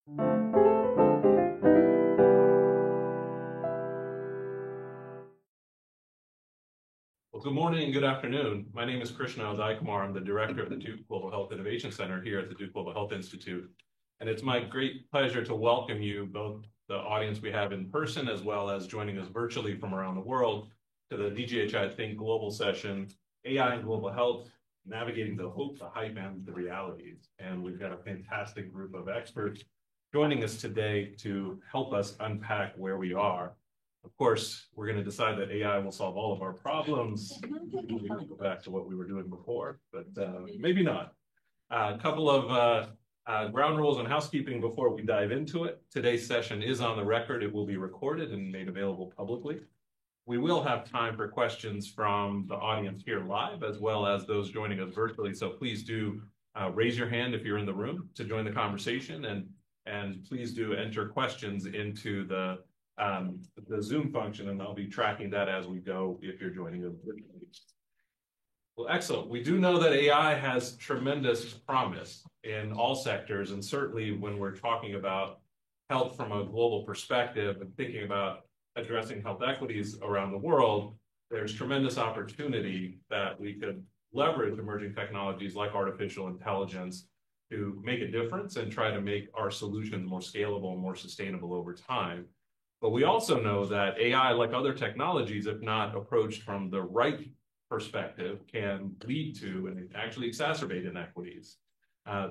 Well, good morning and good afternoon. My name is Krishna Udaikumar. I'm the director of the Duke Global Health Innovation Center here at the Duke Global Health Institute. And it's my great pleasure to welcome you, both the audience we have in person as well as joining us virtually from around the world, to the DGHI Think Global session, AI and Global Health, Navigating the Hope, the Hype, and the Realities. And we've got a fantastic group of experts joining us today to help us unpack where we are. Of course, we're going to decide that AI will solve all of our problems. We can go back to what we were doing before, but maybe not. A couple of ground rules and housekeeping before we dive into it. Today's session is on the record. It will be recorded and made available publicly. We will have time for questions from the audience here live, as well as those joining us virtually. So please do raise your hand if you're in the room to join the conversation, and please do enter questions into the Zoom function, and I'll be tracking that as we go if you're joining us virtually. Well, excellent. We do know that AI has tremendous promise in all sectors, and certainly when we're talking about health from a global perspective and thinking about addressing health equities around the world, there's tremendous opportunity that we could leverage emerging technologies like artificial intelligence to make a difference and try to make our solutions more scalable and more sustainable over time. But we also know that AI, like other technologies, if not approached from the right perspective, can lead to and actually exacerbate inequities.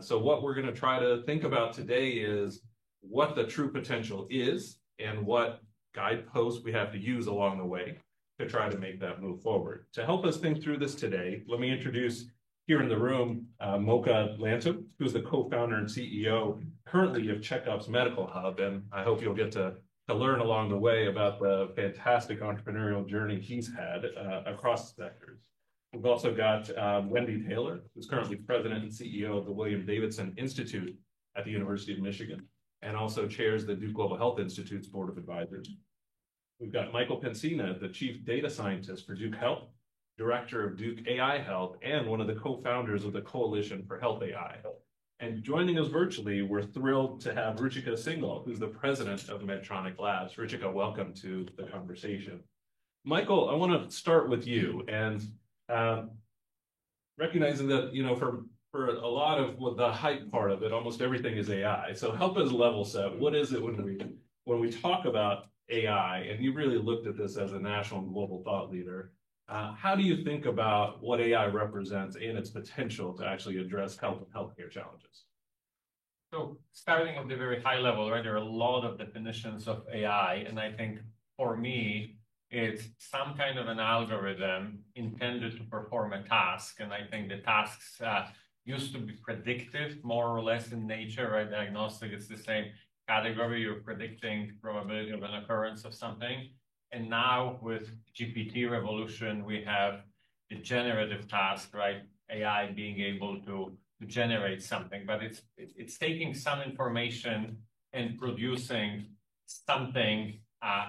So what we're going to try to think about today is what the true potential is and what guideposts we have to use along the way to try to make that move forward. To help us think through this today, let me introduce here in the room Mocha Lantum, who's the co-founder and CEO currently of Checkup's Medical Hub, and I hope you'll get to learn along the way about the fantastic entrepreneurial journey he's had across sectors. We've also got Wendy Taylor, who's currently president and CEO of the William Davidson Institute at the University of Michigan, and also chairs the Duke Global Health Institute's Board of Advisors. We've got Michael Pensina, the chief data scientist for Duke Health, director of Duke AI Health, and one of the co-founders of the Coalition for Health AI. And joining us virtually, we're thrilled to have Ruchika Singhal, who's the president of Medtronic Labs. Ruchika, welcome to the conversation. Michael, I want to start with you, and recognizing that, you know, for a lot of the hype part of it, almost everything is AI. So help us level set. What is it when we talk about AI, and you really looked at this as a national and global thought leader? How do you think about what AI represents and its potential to actually address health and healthcare challenges? So starting at the very high level, right, there are a lot of definitions of AI. And I think for me, it's some kind of an algorithm intended to perform a task. And I think the tasks used to be predictive, more or less in nature, right? Diagnostic, it's the same category. You're predicting probability of an occurrence of something. And now with GPT revolution, we have the generative task, right? AI being able to generate something, but it's taking some information and producing something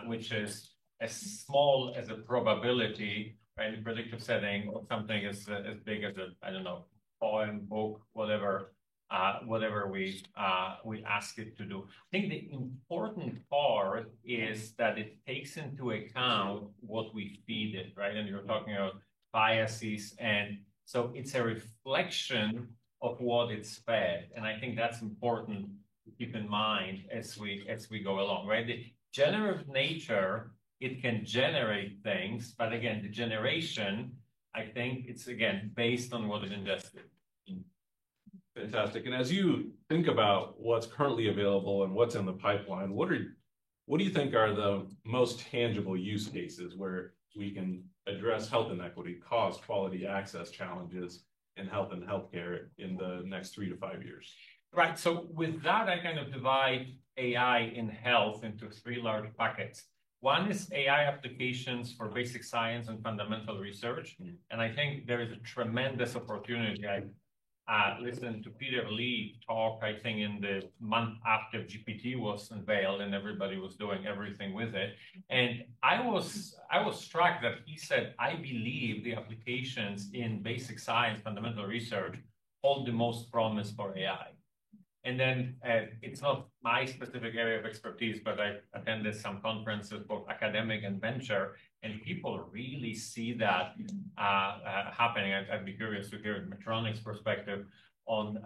which is as small as a probability, right, in predictive setting, or something as big as a, I don't know, poem, book, whatever we ask it to do. I think the important part is that it takes into account what we feed it, right? And you're talking about biases, and so it's a reflection of what it's fed. And I think that's important to keep in mind as we go along, right? The generative nature, it can generate things, but again, the generation, I think it's again based on what it ingested. Fantastic. And as you think about what's currently available and what's in the pipeline, what do you think are the most tangible use cases where we can address health inequity, cost, quality, access challenges in health and healthcare in the next 3 to 5 years? Right. So with that, I kind of divide AI in health into 3 large buckets. One is AI applications for basic science and fundamental research. And I think there is a tremendous opportunity. I listened to Peter Lee talk, I think, in the month after GPT was unveiled and everybody was doing everything with it. And I was struck that he said, I believe the applications in basic science, fundamental research, hold the most promise for AI. And then it's not my specific area of expertise, but I attended some conferences, both academic and venture, and people really see that happening. I'd be curious to hear Medtronic's perspective on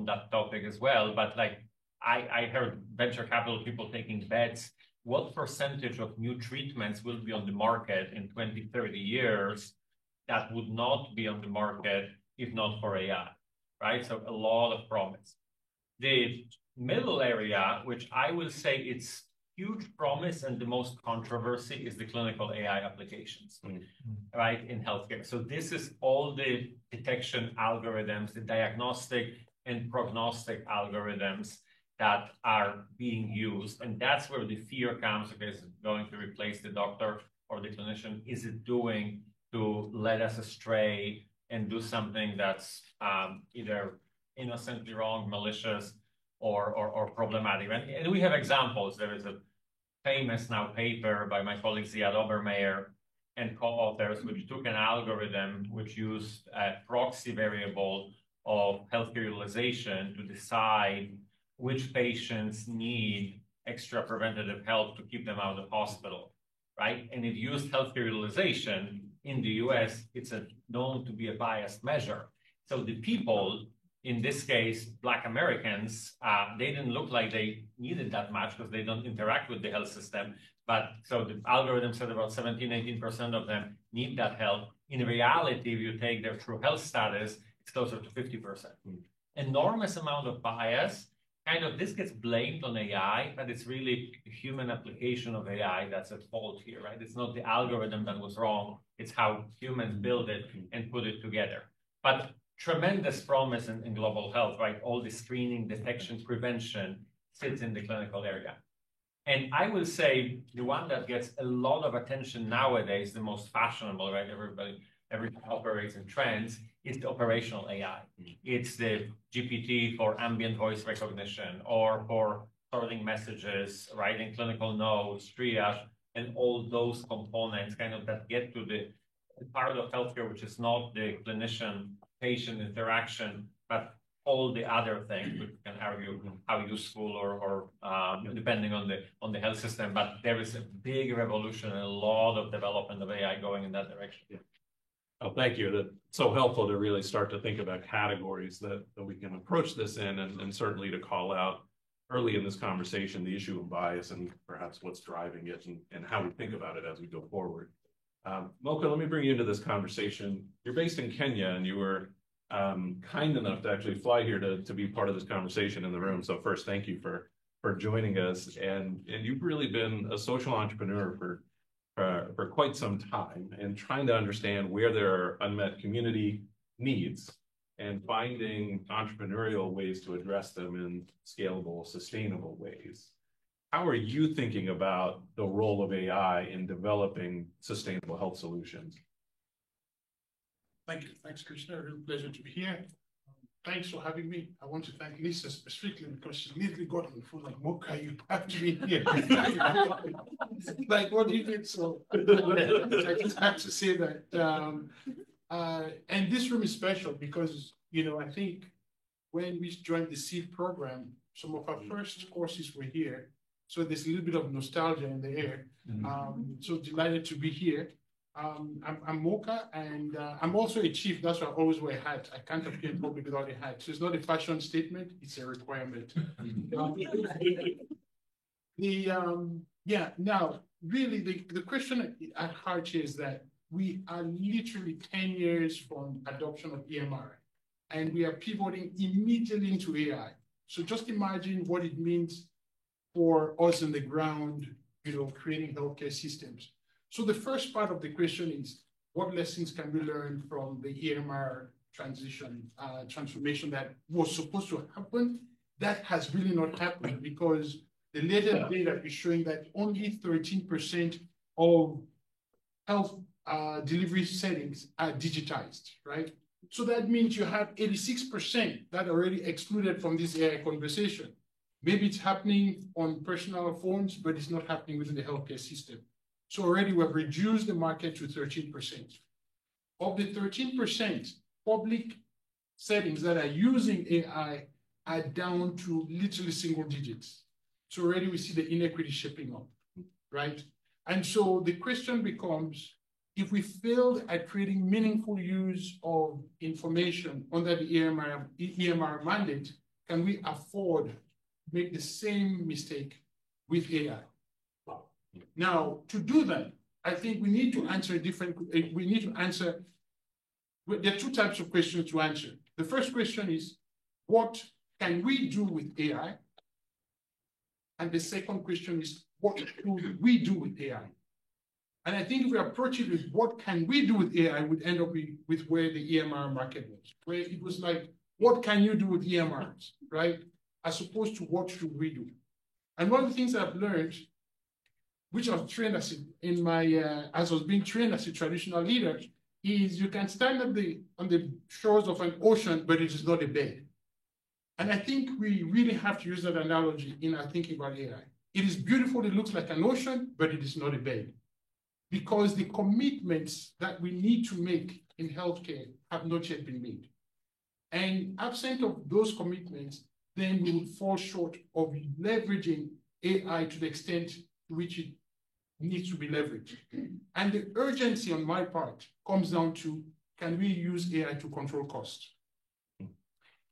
that topic as well. But like I heard venture capital people taking bets. What percentage of new treatments will be on the market in 20, 30 years that would not be on the market if not for AI, right? So a lot of promise. The middle area, which I will say it's huge promise and the most controversy, is the clinical AI applications, right, in healthcare. So this is all the detection algorithms, the diagnostic and prognostic algorithms that are being used. And that's where the fear comes, okay, is it going to replace the doctor or the clinician? Is it doing to lead us astray and do something that's either innocently wrong, malicious, or problematic? And we have examples. There is a famous now paper by my colleague Ziad Obermeyer and co-authors, which took an algorithm which used a proxy variable of healthcare utilization to decide which patients need extra preventative health to keep them out of hospital, right? And it used healthcare utilization. In the US, it's known to be a biased measure. So the people, in this case, Black Americans, they didn't look like they needed that much because they don't interact with the health system. But so the algorithm said about 17, 18% of them need that help. In reality, if you take their true health status, it's closer to 50%. Enormous amount of bias. Kind of this gets blamed on AI, but it's really a human application of AI that's at fault here, right? It's not the algorithm that was wrong. It's how humans build it and put it together. But tremendous promise in global health, right? All the screening, detection, prevention sits in the clinical area. And I will say the one that gets a lot of attention nowadays, the most fashionable, right? Everybody operates in trends, is the operational AI. It's the GPT for ambient voice recognition or for sorting messages, writing clinical notes, triage, and all those components kind of that get to the part of healthcare, which is not the clinician-patient interaction, but all the other things, which can argue how useful or depending on the health system. But there is a big revolution and a lot of development of AI going in that direction. Yeah. Oh, thank you. That's so helpful to really start to think about categories that we can approach this in, and certainly to call out early in this conversation the issue of bias and perhaps what's driving it and how we think about it as we go forward. Mocha, let me bring you into this conversation. You're based in Kenya, and you were kind enough to actually fly here to be part of this conversation in the room. So first, thank you for joining us. And you've really been a social entrepreneur for quite some time and trying to understand where there are unmet community needs and finding entrepreneurial ways to address them in scalable, sustainable ways. How are you thinking about the role of AI in developing sustainable health solutions? Thank you. Thanks, Krishna. Real pleasure to be here. Thanks for having me. I want to thank Lisa specifically because she immediately got on the phone like, Mocha, you have to be here. Like, what do you think? So I just have to say that. And this room is special because, I think when we joined the SEED program, some of our first courses were here. So there's a little bit of nostalgia in the air. So delighted to be here. I'm Mocha, and I'm also a chief. That's why I always wear a hat. I can't appear in public without a hat. So it's not a fashion statement; it's a requirement. Now, really, the question at heart here is that we are literally 10 years from adoption of EMR, and we are pivoting immediately into AI. So just imagine what it means for us on the ground, creating healthcare systems. So the first part of the question is, what lessons can we learn from the EMR transformation that was supposed to happen? That has really not happened because the latest data is showing that only 13% of health delivery settings are digitized, right? So that means you have 86% that are already excluded from this AI conversation. Maybe it's happening on personal phones, but it's not happening within the healthcare system. So already we've reduced the market to 13%. Of the 13%, public settings that are using AI are down to literally single digits. So already we see the inequity shaping up, right? And so the question becomes, if we failed at creating meaningful use of information under the EMR mandate, can we afford to make the same mistake with AI? Now, to do that, I think we need to answer there are two types of questions to answer. The first question is, what can we do with AI? And the second question is, what should we do with AI? And I think if we approach it with what can we do with AI, we'd end up with where the EMR market was, where it was like, what can you do with EMRs, right? As opposed to what should we do? And one of the things I've learned, which I was trained as I was being trained as a traditional leader, is you can stand on the shores of an ocean, but it is not a bed. And I think we really have to use that analogy in our thinking about AI. It is beautiful, it looks like an ocean, but it is not a bed. Because the commitments that we need to make in healthcare have not yet been made. And absent of those commitments, then we will fall short of leveraging AI to the extent to which it needs to be leveraged. And the urgency on my part comes down to, can we use AI to control cost?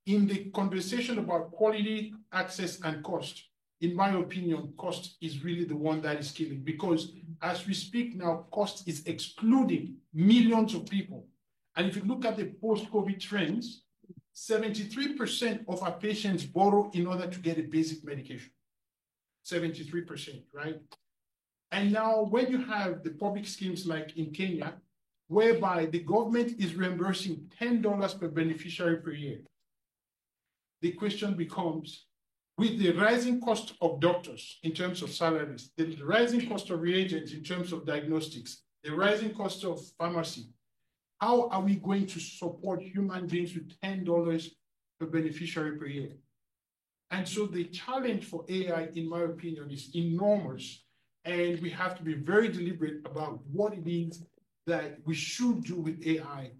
In the conversation about quality, access, and cost, in my opinion, cost is really the one that is killing, because as we speak now, cost is excluding millions of people. And if you look at the post-COVID trends, 73% of our patients borrow in order to get a basic medication. 73%, right? And now when you have the public schemes like in Kenya, whereby the government is reimbursing $10 per beneficiary per year, the question becomes, with the rising cost of doctors in terms of salaries, the rising cost of reagents in terms of diagnostics, the rising cost of pharmacy, how are we going to support human beings with $10 per beneficiary per year? And so the challenge for AI, in my opinion, is enormous. And we have to be very deliberate about what it is that we should do with AI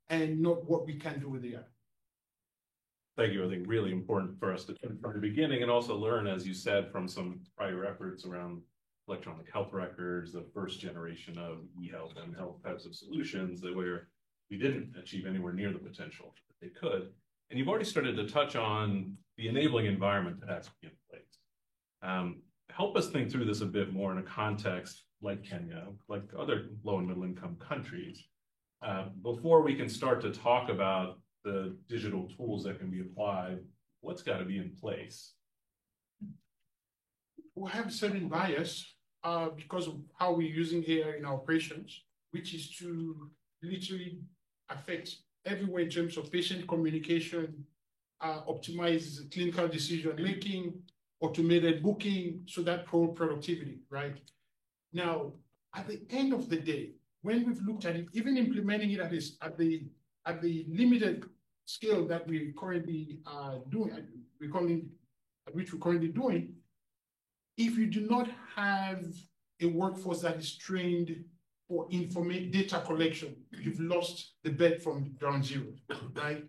and not what we can do with AI. Thank you. I think really important for us to from the beginning and also learn, as you said, from some prior efforts around electronic health records, the first generation of e-health and health types of solutions that where we didn't achieve anywhere near the potential that they could. And you've already started to touch on the enabling environment that has to be in place. Help us think through this a bit more in a context like Kenya, like other low and middle income countries, before we can start to talk about the digital tools that can be applied. What's got to be in place? We have a certain bias because of how we're using AI in our operations, which is to literally affect everywhere in terms of patient communication, optimize clinical decision making, automated booking, so that productivity, right? Now, at the end of the day, when we've looked at it, even implementing it at the limited scale that we currently doing, which we're currently doing, if you do not have a workforce that is trained for data collection, you've lost the bet from ground zero, right?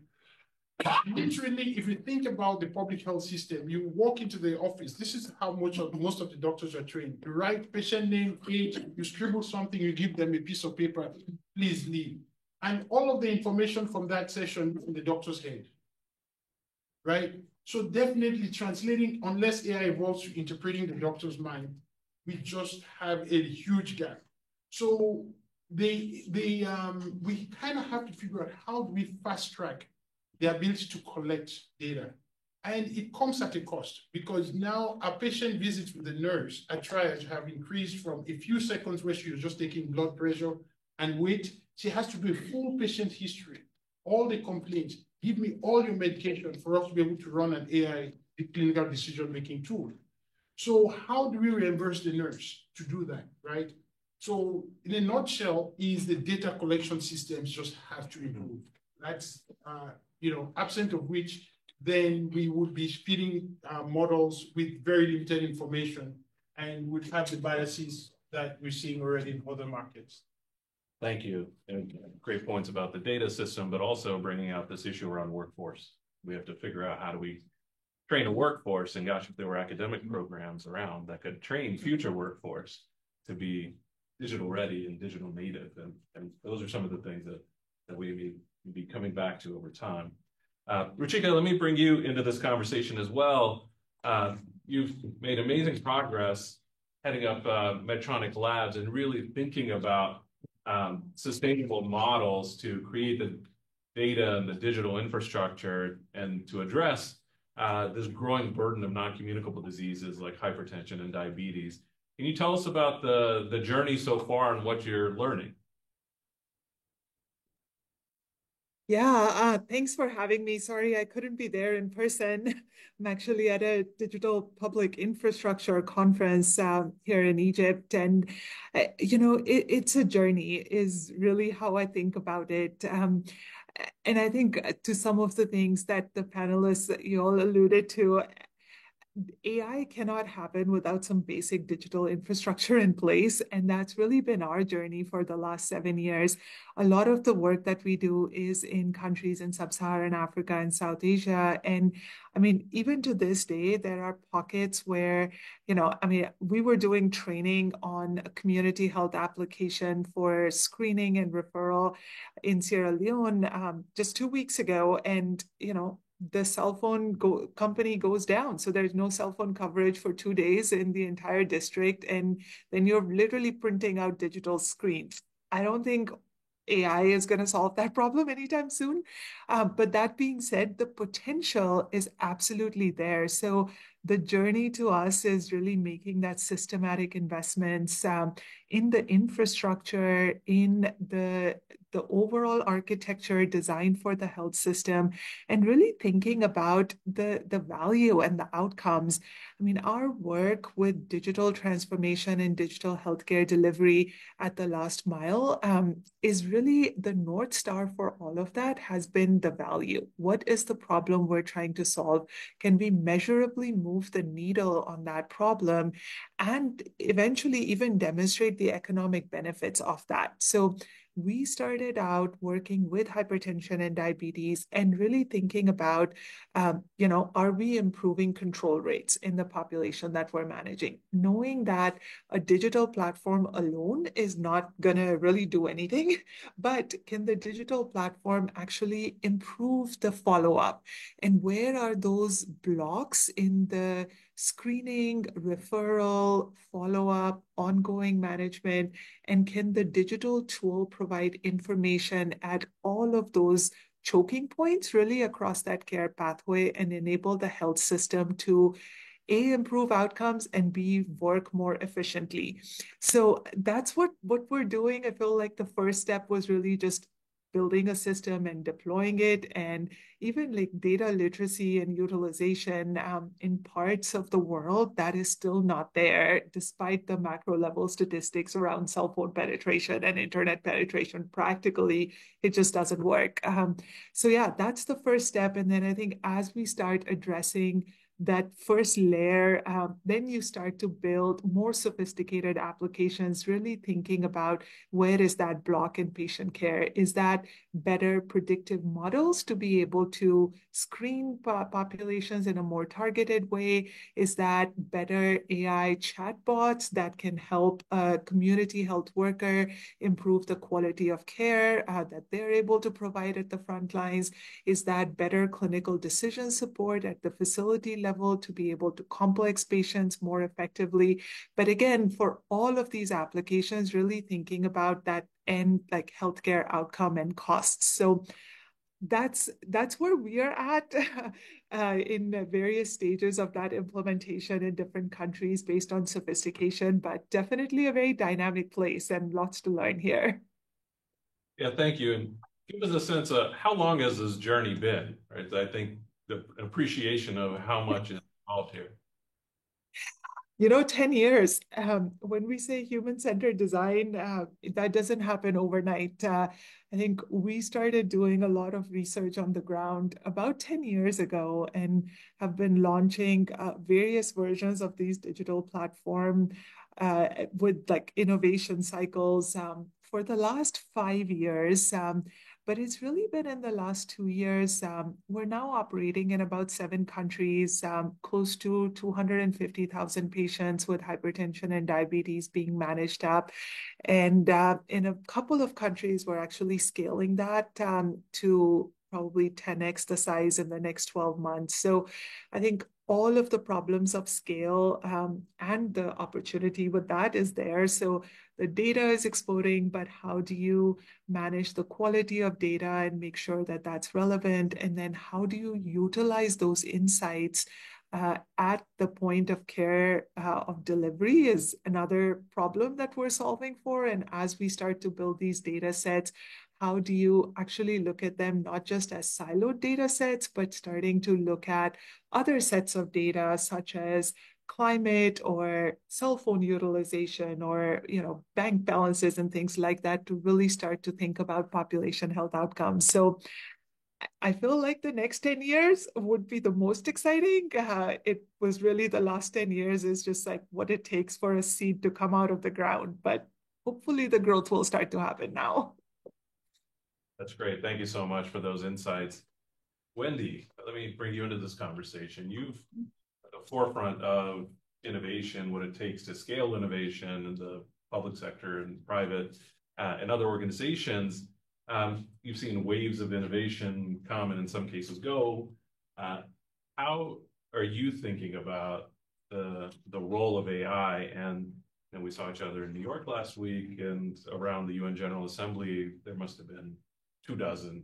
Literally, if you think about the public health system, you walk into the office, this is how most of the doctors are trained. You write patient name, age, you scribble something, you give them a piece of paper, please leave. And all of the information from that session in the doctor's head, right? So definitely translating, unless AI evolves to interpreting the doctor's mind, we just have a huge gap. So we kind of have to figure out how do we fast track the ability to collect data. And it comes at a cost, because now our patient visits with the nurse at triage have increased from a few seconds where she was just taking blood pressure and wait. She has to do a full patient history, all the complaints, give me all your medication for us to be able to run an AI clinical decision-making tool. So how do we reimburse the nurse to do that, right? So in a nutshell, is the data collection systems just have to improve. That's, absent of which, then we would be feeding models with very limited information and would have the biases that we're seeing already in other markets. Thank you. And great points about the data system, but also bringing out this issue around workforce. We have to figure out how do we train a workforce, and gosh, if there were academic programs around that could train future workforce to be digital ready and digital native. And those are some of the things that we be coming back to over time. Ruchika, let me bring you into this conversation as well. You've made amazing progress heading up Medtronic Labs and really thinking about sustainable models to create the data and the digital infrastructure and to address this growing burden of non-communicable diseases like hypertension and diabetes. Can you tell us about the journey so far and what you're learning? Yeah, thanks for having me. Sorry, I couldn't be there in person. I'm actually at a digital public infrastructure conference here in Egypt. And, it's a journey, is really how I think about it. And I think to some of the things that the panelists that you all alluded to, AI cannot happen without some basic digital infrastructure in place. And that's really been our journey for the last 7 years. A lot of the work that we do is in countries in sub-Saharan Africa and South Asia. And I mean, even to this day, there are pockets where, we were doing training on a community health application for screening and referral in Sierra Leone just 2 weeks ago. And, the cell phone company goes down. So there's no cell phone coverage for 2 days in the entire district. And then you're literally printing out digital screens. I don't think AI is going to solve that problem anytime soon. But that being said, the potential is absolutely there. So the journey to us is really making that systematic investments in the infrastructure, in the overall architecture designed for the health system, and really thinking about the value and the outcomes. I mean, our work with digital transformation and digital healthcare delivery at the last mile is really the North Star for all of that has been the value. What is the problem we're trying to solve? Can we measurably move the needle on that problem and eventually even demonstrate the economic benefits of that? So we started out working with hypertension and diabetes and really thinking about, are we improving control rates in the population that we're managing? Knowing that a digital platform alone is not going to really do anything, but can the digital platform actually improve the follow-up? And where are those blocks in the screening, referral, follow-up, ongoing management? And can the digital tool provide information at all of those choking points really across that care pathway and enable the health system to A, improve outcomes, and B, work more efficiently? So that's what we're doing. I feel like the first step was really just building a system and deploying it, and even like data literacy and utilization in parts of the world that is still not there, despite the macro level statistics around cell phone penetration and internet penetration. Practically, it just doesn't work. So yeah, that's the first step. And then I think as we start addressing that first layer, then you start to build more sophisticated applications, really thinking about where is that block in patient care? Is that better predictive models to be able to screen populations in a more targeted way? Is that better AI chatbots that can help a community health worker improve the quality of care that they're able to provide at the front lines? Is that better clinical decision support at the facility level to be able to complex patients more effectively? But again, for all of these applications, really thinking about that end, like healthcare outcome and costs. So that's where we are at in various stages of that implementation in different countries based on sophistication, but definitely a very dynamic place and lots to learn here. Yeah, thank you. And give us a sense of how long has this journey been, right? I think the appreciation of how much is involved here. 10 years. When we say human-centered design, that doesn't happen overnight. I think we started doing a lot of research on the ground about 10 years ago and have been launching various versions of these digital platform with like innovation cycles. For the last 5 years, but it's really been in the last 2 years. We're now operating in about 7 countries, close to 250,000 patients with hypertension and diabetes being managed up. And in a couple of countries, we're actually scaling that to probably 10x the size in the next 12 months. So I think all of the problems of scale and the opportunity with that is there. So the data is exploding, but how do you manage the quality of data and make sure that that's relevant? And then how do you utilize those insights at the point of care of delivery is another problem that we're solving for. And as we start to build these data sets, how do you actually look at them not just as siloed data sets, but starting to look at other sets of data such as climate or cell phone utilization or bank balances and things like that to really start to think about population health outcomes. So I feel like the next 10 years would be the most exciting. It was really the last 10 years is just like what it takes for a seed to come out of the ground. But hopefully the growth will start to happen now. That's great. Thank you so much for those insights. Wendy, let me bring you into this conversation. You've at the forefront of innovation, what it takes to scale innovation in the public sector and private and other organizations. You've seen waves of innovation come and in some cases go. How are you thinking about the role of AI? And we saw each other in New York last week, and around the UN General Assembly, there must have been 24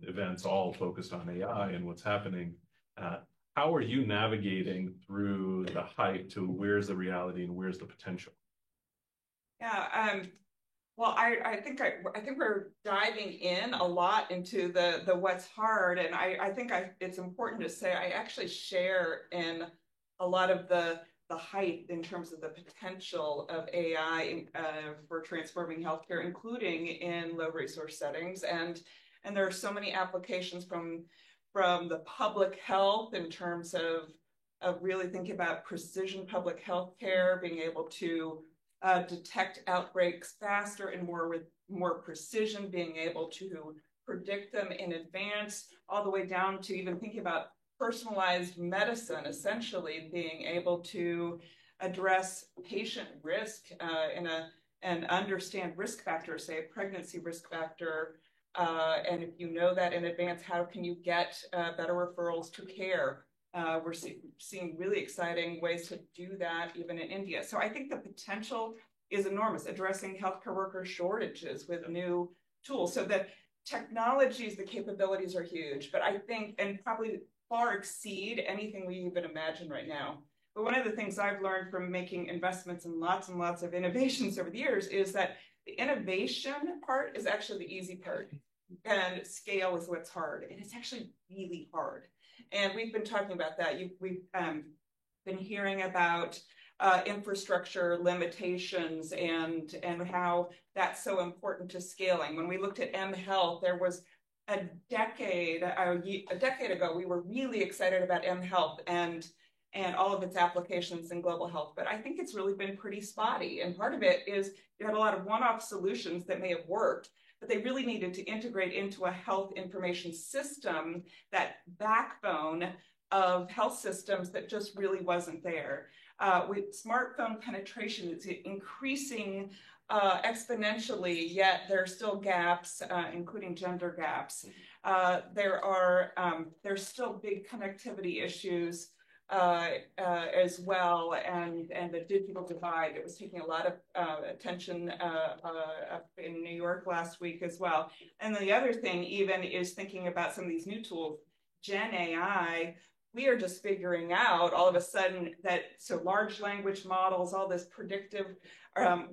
events all focused on AI and what's happening. How are you navigating through the hype to where's the reality and where's the potential? Yeah, well, I think we're diving in a lot into the what's hard, and I think it's important to say I actually share in a lot of the hype in terms of the potential of AI for transforming healthcare, including in low resource settings, and there are so many applications from the public health in terms of really thinking about precision public health care, being able to detect outbreaks faster and with more precision, being able to predict them in advance, all the way down to even thinking about personalized medicine, essentially being able to address patient risk and understand risk factors, say a pregnancy risk factor. And if you know that in advance, how can you get better referrals to care? We're seeing really exciting ways to do that even in India. So I think the potential is enormous, addressing healthcare worker shortages with new tools. So the technologies, the capabilities are huge, but I think, and probably far exceed anything we even imagine right now. But one of the things I've learned from making investments in lots and lots of innovations over the years is that the innovation part is actually the easy part, and scale is what's hard. And it's actually really hard. And we've been talking about that. We've been hearing about infrastructure limitations and how that's so important to scaling. When we looked at mHealth, there was a decade ago, we were really excited about mHealth and all of its applications in global health. But I think it's really been pretty spotty. And part of it is you had a lot of one-off solutions that may have worked, but they really needed to integrate into a health information system, that backbone of health systems that just really wasn't there. With smartphone penetration, it's increasing exponentially, yet there are still gaps, including gender gaps. There's still big connectivity issues as well, and the digital divide. It was taking a lot of attention up in New York last week as well. And the other thing even is thinking about some of these new tools, Gen AI. We are just figuring out all of a sudden that large language models, all this predictive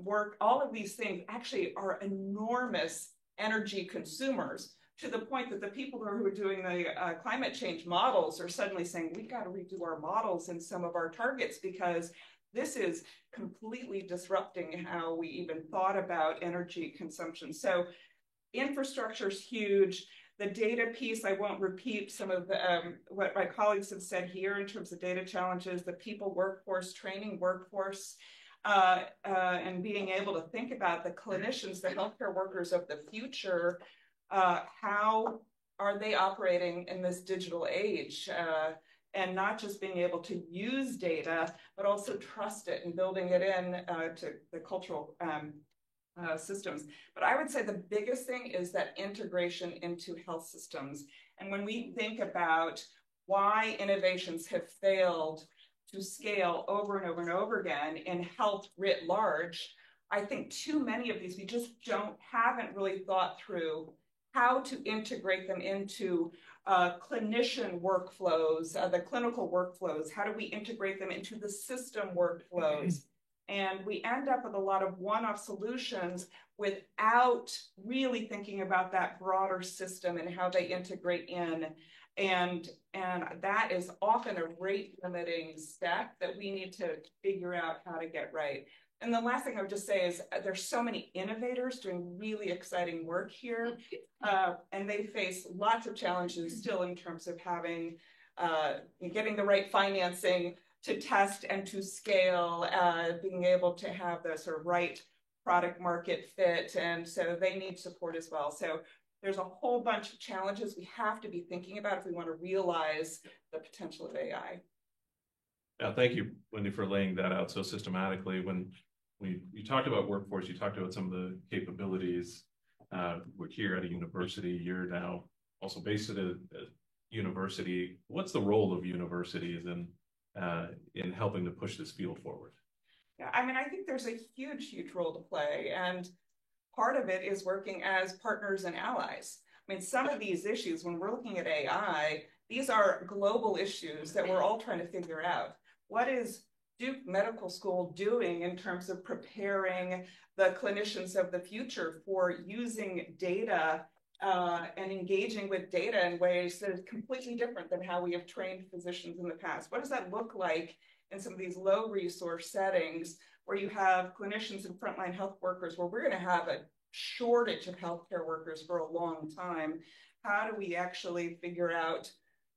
work, all of these things actually are enormous energy consumers, to the point that the people who are doing the climate change models are suddenly saying, we've got to redo our models and some of our targets, because this is completely disrupting how we even thought about energy consumption. So infrastructure is huge. The data piece, I won't repeat some of what my colleagues have said here in terms of data challenges, the people workforce, training workforce, and being able to think about the clinicians, the healthcare workers of the future, how are they operating in this digital age? And not just being able to use data, but also trust it and building it in to the cultural systems. But I would say the biggest thing is that integration into health systems. And when we think about why innovations have failed to scale over and over and over again in health writ large, I think too many of these, we just haven't really thought through how to integrate them into clinician workflows, the clinical workflows. How do we integrate them into the system workflows? And we end up with a lot of one-off solutions without really thinking about that broader system and how they integrate in. And that is often a rate limiting step that we need to figure out how to get right. And the last thing I would just say is there's so many innovators doing really exciting work here, and they face lots of challenges still in terms of having, getting the right financing to test and to scale, being able to have the sort of right product market fit. And so they need support as well. So there's a whole bunch of challenges we have to be thinking about if we want to realize the potential of AI. Yeah, thank you, Wendy, for laying that out so systematically. When you talked about workforce, you talked about some of the capabilities. We're here at a university. You're now also based at a university. What's the role of universities in helping to push this field forward? Yeah, I mean, I think there's a huge role to play. And part of it is working as partners and allies. I mean, some of these issues, when we're looking at AI, these are global issues that we're all trying to figure out. What is Duke Medical School doing in terms of preparing the clinicians of the future for using data and engaging with data in ways that is completely different than how we have trained physicians in the past? What does that look like in some of these low resource settings where you have clinicians and frontline health workers, where we're going to have a shortage of healthcare workers for a long time? How do we actually figure out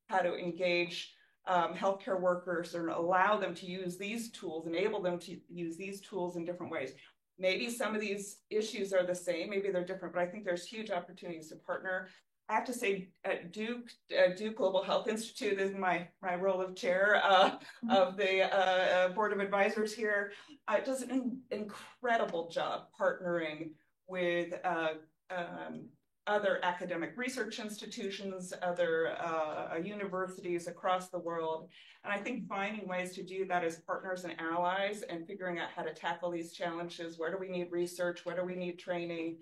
how to engage healthcare workers and allow them to use these tools, enable them to use these tools in different ways? Maybe some of these issues are the same, maybe they're different, but I think there's huge opportunities to partner. I have to say, at Duke Global Health Institute is my role of chair of the board of advisors here. It does an incredible job partnering with other academic research institutions, other universities across the world. And I think finding ways to do that as partners and allies and figuring out how to tackle these challenges. Where do we need research? Where do we need training?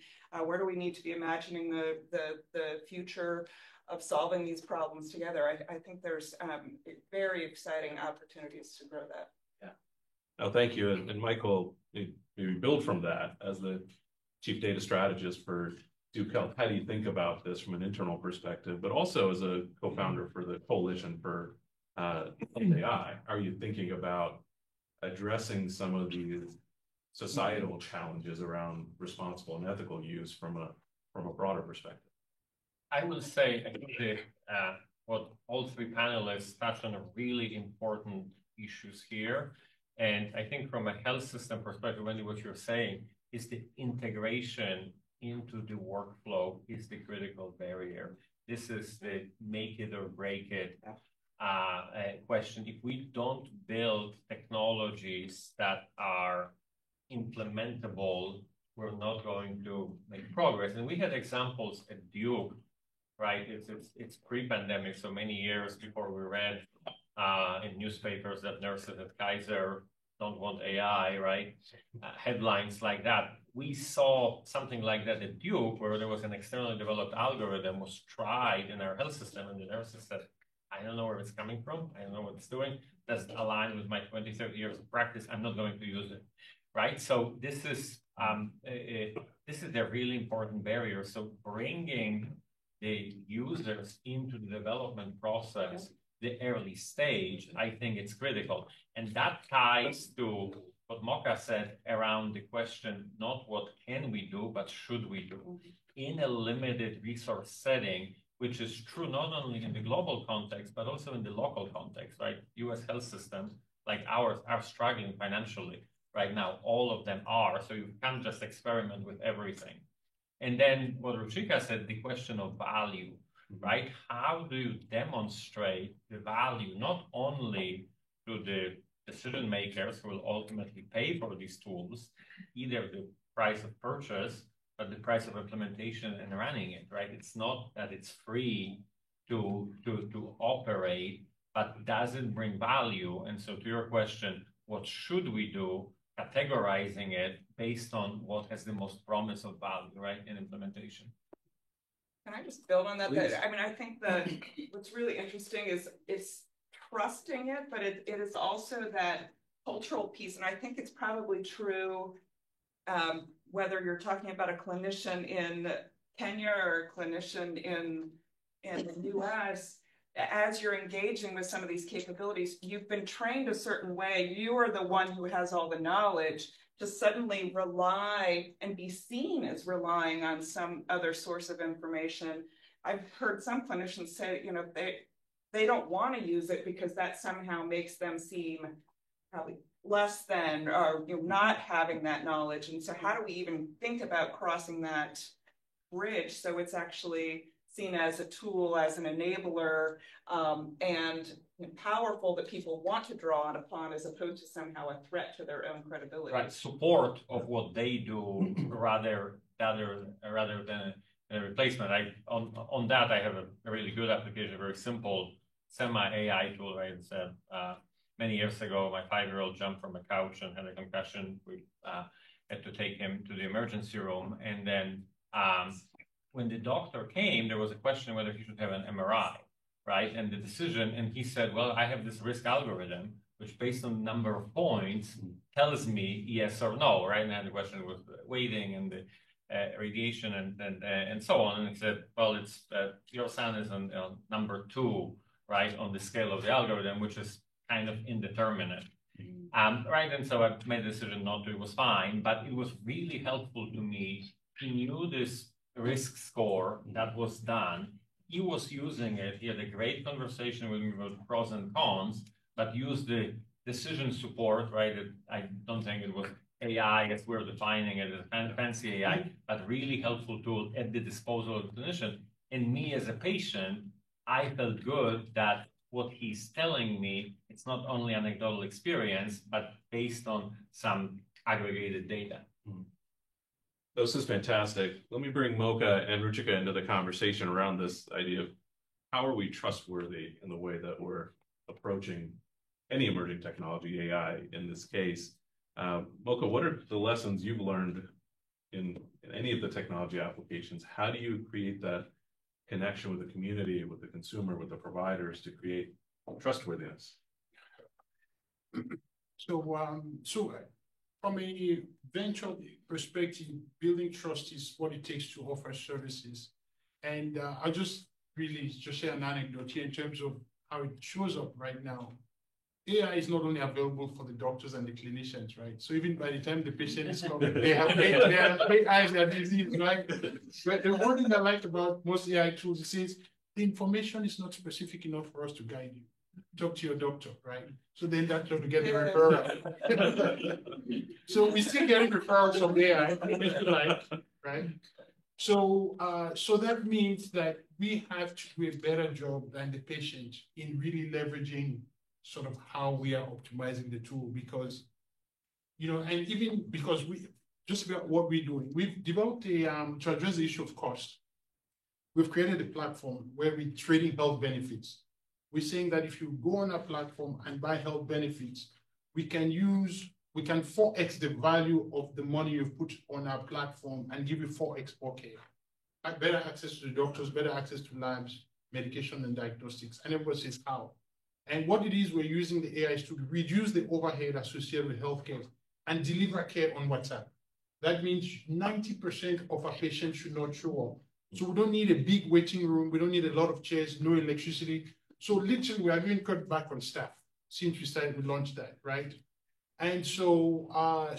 Where do we need to be imagining the future of solving these problems together? I think there's very exciting opportunities to grow that. Yeah. No, thank you. And Michael, maybe build from that as the chief data strategist for Duke Health. How do you think about this from an internal perspective, but also as a co-founder for the Coalition for AI? Are you thinking about addressing some of these societal challenges around responsible and ethical use from a broader perspective? I will say, I think what all three panelists touched on are really important issues here. And I think from a health system perspective, Wendy, what you're saying is the integration into the workflow is the critical barrier. This is the make it or break it question. If we don't build technologies that are implementable, we're not going to make progress. And we had examples at Duke, right? It's pre-pandemic, so many years before we read in newspapers that nurses at Kaiser don't want AI, right? Headlines like that. We saw something like that at Duke, where there was an externally developed algorithm was tried in our health system, and the nurses said, I don't know where it's coming from. I don't know what it's doing. Doesn't align with my 20, 30 years of practice. I'm not going to use it, right? So this is a really important barrier. So bringing the users into the development process, the early stage, I think it's critical. And that ties to what Mocha said around the question, not what can we do, but should we do in a limited resource setting, which is true not only in the global context, but also in the local context, right? US health systems like ours are struggling financially right now. All of them are. So you can't just experiment with everything. And then what Ruchika said, the question of value, right? How do you demonstrate the value, not only to the decision makers who will ultimately pay for these tools, either the price of purchase, but the price of implementation and running it, right? It's not that it's free to operate, but does it bring value? And so to your question, what should we do? Categorizing it based on what has the most promise of value, right, in implementation. Can I just build on that? Please. I mean, I think that what's really interesting is it's trusting it, but it is also that cultural piece. And I think it's probably true whether you're talking about a clinician in Kenya or a clinician in the US. As you're engaging with some of these capabilities, you've been trained a certain way. You are the one who has all the knowledge. To suddenly rely and be seen as relying on some other source of information. I've heard some clinicians say, you know, they don't want to use it because that somehow makes them seem probably less than, or you know, not having that knowledge. And so how do we even think about crossing that bridge so it's actually seen as a tool, as an enabler, and powerful that people want to draw on upon, as opposed to somehow a threat to their own credibility. Right, support of what they do rather than a replacement. On that I have a really good application, a very simple semi-AI tool. Right, it's many years ago, my 5-year-old jumped from a couch and had a concussion. We had to take him to the emergency room, and then when the doctor came, there was a question whether he should have an MRI, right? And the decision, and he said, well, I have this risk algorithm, which based on the number of points tells me yes or no, right? And then the question was weighting and the radiation and so on. And he said, well, it's your son is on number 2, right, on the scale of the algorithm, which is kind of indeterminate. Right, and so I made the decision not to, it was fine, but it was really helpful to me. He knew this risk score that was done. He was using it. He had a great conversation with me about pros and cons, but used the decision support, right? I don't think it was AI as we're defining it as a fancy AI, but really helpful tool at the disposal of the clinician. And me as a patient, I felt good that what he's telling me, it's not only anecdotal experience, but based on some aggregated data. This is fantastic. Let me bring Mocha and Ruchika into the conversation around this idea of how are we trustworthy in the way that we're approaching any emerging technology, AI in this case. Mocha, what are the lessons you've learned in any of the technology applications? How do you create that connection with the community, with the consumer, with the providers to create trustworthiness? So from a venture perspective, building trust is what it takes to offer services. And I'll just share an anecdote here in terms of how it shows up right now. AI is not only available for the doctors and the clinicians, right? So even by the time the patient is coming, they have AI in their disease, right? But the one thing I like about most AI tools is it says the information is not specific enough for us to guide you. Talk to your doctor, right? So then that's where we get the referral. So we still getting referrals from AI, right? So that means that we have to do a better job than the patient in really leveraging sort of how we are optimizing the tool, because, you know, and even because just about what we're doing, we've developed a, to address the issue of cost, we've created a platform where we're trading health benefits. We're saying that if you go on our platform and buy health benefits, we can 4x the value of the money you've put on our platform and give you 4x more care. Better access to the doctors, better access to labs, medication and diagnostics. And everybody says how. And what it is, we're using the AI to reduce the overhead associated with healthcare and deliver care on WhatsApp. That means 90% of our patients should not show up. So we don't need a big waiting room. We don't need a lot of chairs, no electricity. So literally, we are doing cut back on staff since we launched that, right? And so,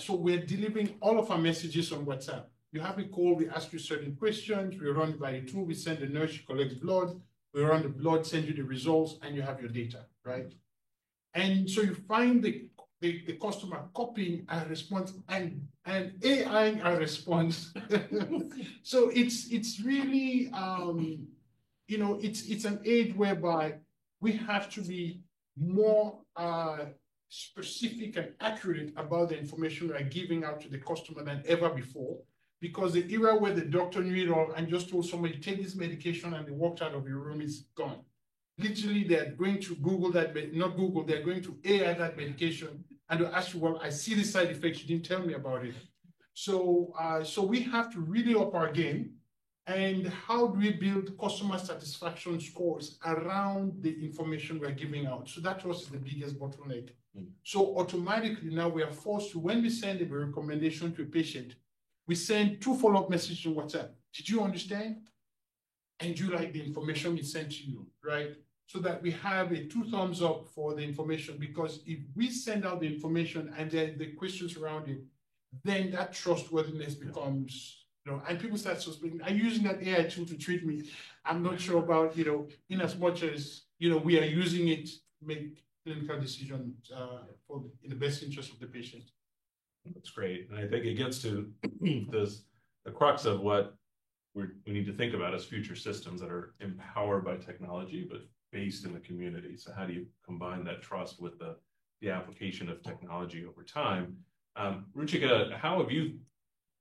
we're delivering all of our messages on WhatsApp. You have a call, we ask you certain questions, we run it by a tool, we send the nurse, she collects blood, we run the blood, send you the results, and you have your data, right? And so you find the the customer copying a response and AI a response. So it's really it's an age whereby we have to be more specific and accurate about the information we are giving out to the customer than ever before. Because the era where the doctor knew it all and just told somebody, take this medication and they walked out of your room is gone. Literally, they're going to Google that, not Google, they're going to AI that medication and they'll ask you, well, I see the side effects, you didn't tell me about it. So, so we have to really up our game. And how do we build customer satisfaction scores around the information we're giving out? So that was the biggest bottleneck. So automatically now we are forced to, when we send a recommendation to a patient, we send 2 follow-up messages in WhatsApp. Did you understand? And you like the information we sent to you, right? So that we have a 2 thumbs up for the information, because if we send out the information and then the questions around it, then that trustworthiness becomes, and people start suspecting, are you using that AI tool to treat me? I'm not sure about, in as much as, we are using it to make clinical decisions in the best interest of the patient. That's great. And I think it gets to the crux of what we need to think about as future systems that are empowered by technology, but based in the community. So how do you combine that trust with the application of technology over time? Ruchika, how have you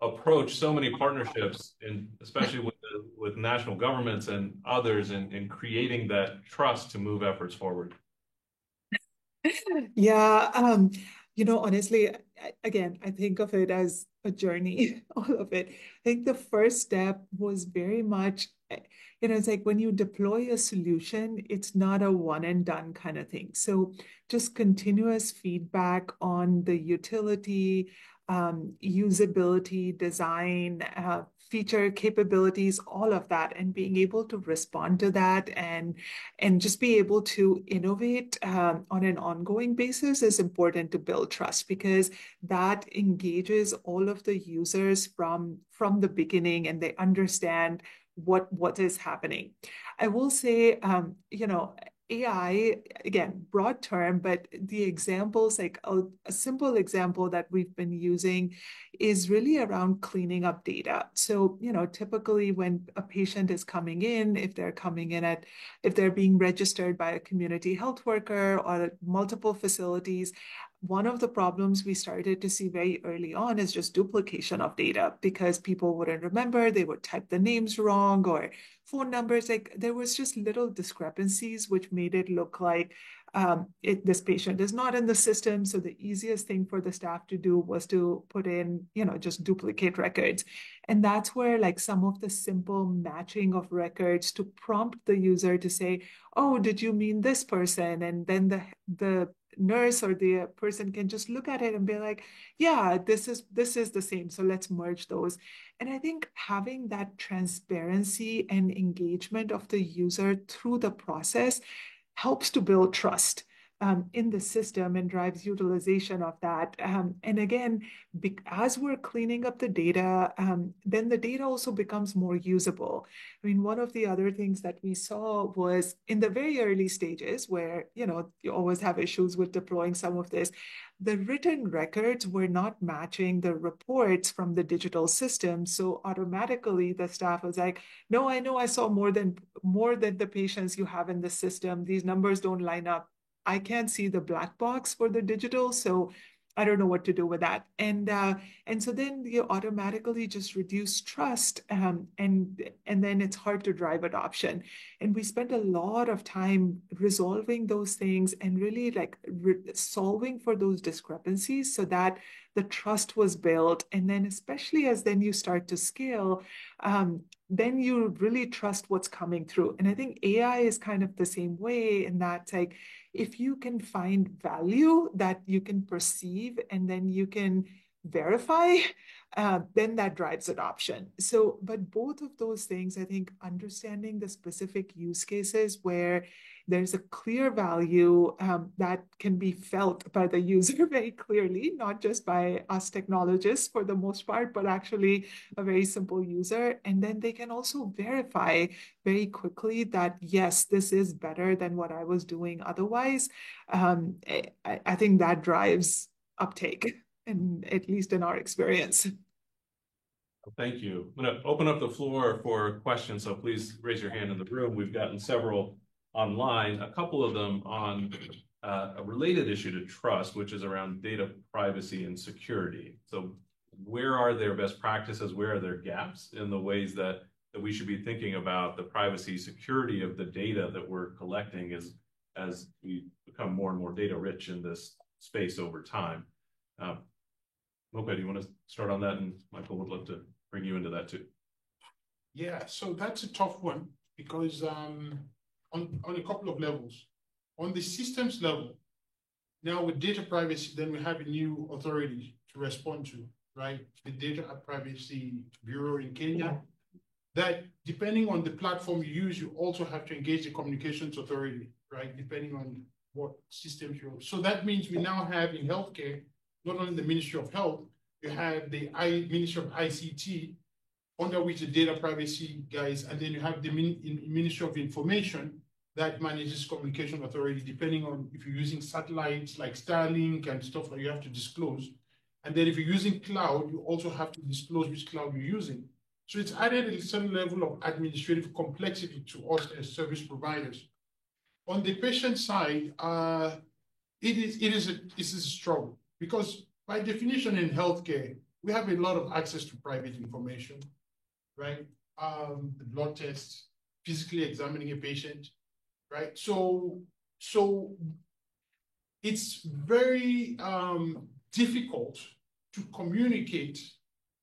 approached so many partnerships, and especially with national governments and others in creating that trust to move efforts forward? Yeah, honestly, again, I think of it as a journey, all of it. I think the first step was very much, it's like when you deploy a solution, it's not a one and done kind of thing. So just continuous feedback on the utility, usability, design, feature capabilities, all of that, and being able to respond to that and just be able to innovate on an ongoing basis is important to build trust, because that engages all of the users from the beginning, and they understand what is happening. I will say, AI, again, broad term, but the examples, like a simple example that we've been using is really around cleaning up data. So, typically when a patient is coming in, if they're being registered by a community health worker or multiple facilities, one of the problems we started to see very early on is just duplication of data, because people wouldn't remember, they would type the names wrong or phone numbers. Like there was just little discrepancies, which made it look like this patient is not in the system. So the easiest thing for the staff to do was to put in, just duplicate records. And that's where like some of the simple matching of records to prompt the user to say, oh, did you mean this person? And then the nurse or the person can just look at it and be like, yeah, this is the same. So let's merge those. And I think having that transparency and engagement of the user through the process helps to build trust in the system and drives utilization of that. And again, as we're cleaning up the data, then the data also becomes more usable. I mean, one of the other things that we saw was in the very early stages where, you always have issues with deploying some of this, the written records were not matching the reports from the digital system. So automatically the staff was like, no, I know I saw more than the patients you have in the system. These numbers don't line up. I can't see the black box for the digital, so I don't know what to do with that. And so then you automatically just reduce trust, and then it's hard to drive adoption. And we spent a lot of time resolving those things and really like solving for those discrepancies so that the trust was built. And then especially as then you start to scale, then you really trust what's coming through. And I think AI is kind of the same way in that, like, if you can find value that you can perceive, and then you can verify, then that drives adoption. So, but both of those things, I think understanding the specific use cases where there's a clear value that can be felt by the user very clearly, not just by us technologists for the most part, but actually a very simple user. And then they can also verify very quickly that, yes, this is better than what I was doing otherwise. I think that drives uptake, and at least in our experience. Thank you. I'm going to open up the floor for questions, so please raise your hand in the room. We've gotten several online, a couple of them on a related issue to trust, which is around data privacy and security. So where are their best practices? Where are there gaps in the ways that we should be thinking about the privacy security of the data that we're collecting as we become more and more data rich in this space over time? Mope, do you want to start on that? And Michael would love to bring you into that too. Yeah, so that's a tough one because on a couple of levels. On the systems level, now with data privacy, then we have a new authority to respond to, right? The Data Privacy Bureau in Kenya. That depending on the platform you use, you also have to engage the communications authority, right? Depending on what systems you're. So that means we now have in healthcare, not only the Ministry of Health, you have the Ministry of ICT, under which the data privacy guys, and then you have the Ministry of Information that manages communication authority, depending on if you're using satellites like Starlink and stuff like you have to disclose. And then if you're using cloud, you also have to disclose which cloud you're using. So it's added a certain level of administrative complexity to us as service providers. On the patient side, it is a struggle because by definition in healthcare, we have a lot of access to private information, right? The blood tests, physically examining a patient, right? So it's very difficult to communicate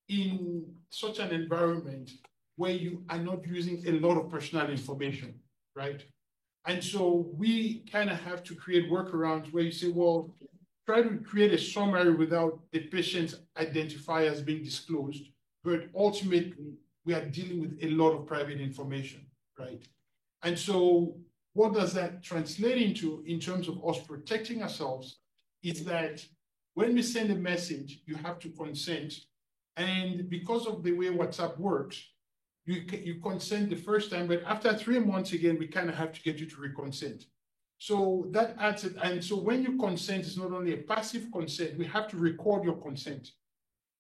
in such an environment where you are not using a lot of personal information, right? And so we kind of have to create workarounds where you say, well, try to create a summary without the patient's identifiers being disclosed, but ultimately we are dealing with a lot of private information, right? And so what does that translate into in terms of us protecting ourselves is that when we send a message, you have to consent. And because of the way WhatsApp works, you consent the first time, but after 3 months again, we kind of have to get you to reconsent. So that adds it. And so when you consent, it's not only a passive consent, we have to record your consent.